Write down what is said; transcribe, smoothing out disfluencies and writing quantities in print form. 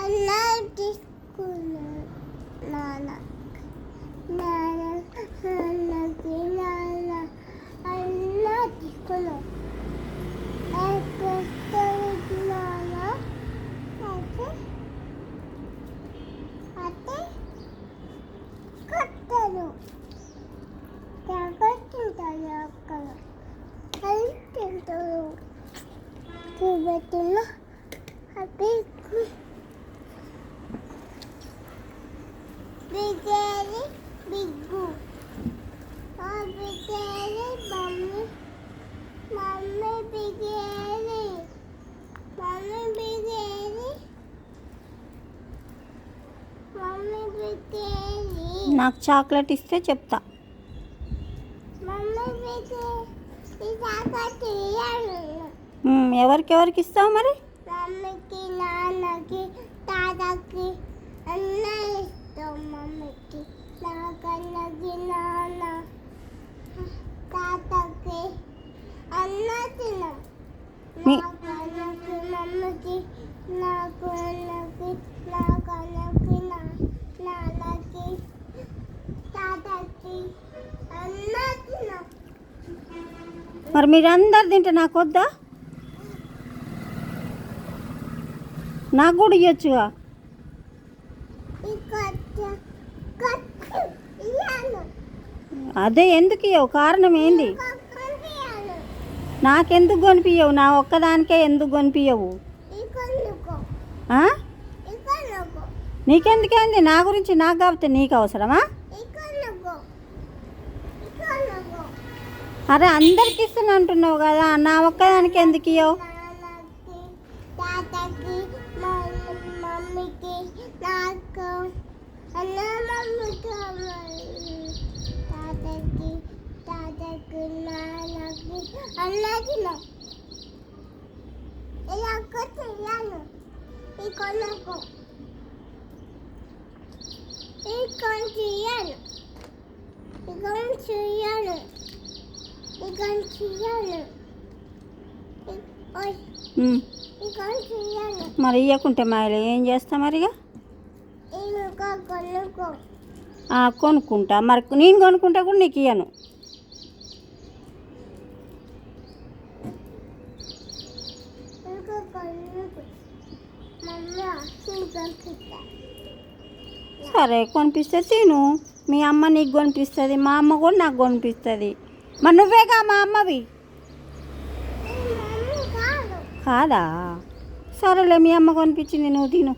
అలా తీసుకున్నాను నాన్న నాన్న నాన్నకి నాన్న అలా తీసుకున్నాను నాన్న అయితే అయితే కట్టరు తింటారు అక్కడ అది తింటారు కూబెట్టులో అవి బిగేది బిగ్గు బిగేది మమ్మీ మమ్మీ బిగేది మమ్మీ బిగేది మమ్మీ బిగేది నాకు చాక్లెట్ ఇస్తే చెప్తా. మమ్మీ బిగేది ఈ చాక్లెట్ ఇయ్యాను ఎవరికెవరికి ఇస్తావు మరి? మమ్మీకి నాన్నకి తాతకి అన్న ఇస్తాం. మమ్మీకి నాకన్నకి నాన్న తాతకి అన్న తిన్నాం. నాకన్నకి మమ్మీకి నాకు అన్నకి నాకన్నకి నాన్నకి తాతకి అన్న తిన్నాం. మరి మీరందరు తింటే నాకు వద్దా? నాకు కూడా ఇవ్వచ్చుగా. అదే ఎందుకు ఇవ్వవు? కారణం ఏంది? నాకెందుకు కొనిపించవు? నా ఒక్కదానికే ఎందుకు కొనిపించవు? నీకెందుకేంది? నా గురించి నాకు కాబట్టి నీకు అవసరమా? అరే అందరికి ఇస్తున్నా అంటున్నావు కదా, నా ఒక్కదానికి ఎందుకు ఇవ్వవు? తాతకి మమ్మీకి నాకు అన్న మమ్మీకి తాతకి తాతకి నాన్నకి అన్నకి ఇలా చెయ్యాను. ఈ కొనకు ఈ కొని చెయ్యాను ఈ కొని చెయ్యాను ఈ కొని చెయ్యాను మరి ఇవ్వకుంటే మాయలు ఏం చేస్తా మరిగా? కొనుక్కుంటా. మరి నేను కొనుక్కుంటా కూడా నీకు ఇవ్వను. సరే కొనిపిస్తే తిను. మీ అమ్మ నీకు కొనిపిస్తుంది, మా అమ్మ కూడా నాకు కొనిపిస్తుంది. మరి నువ్వేగా మా అమ్మవి కాదా? సరేలే, మీ అమ్మ కొనిపించింది, నువ్వు తిను.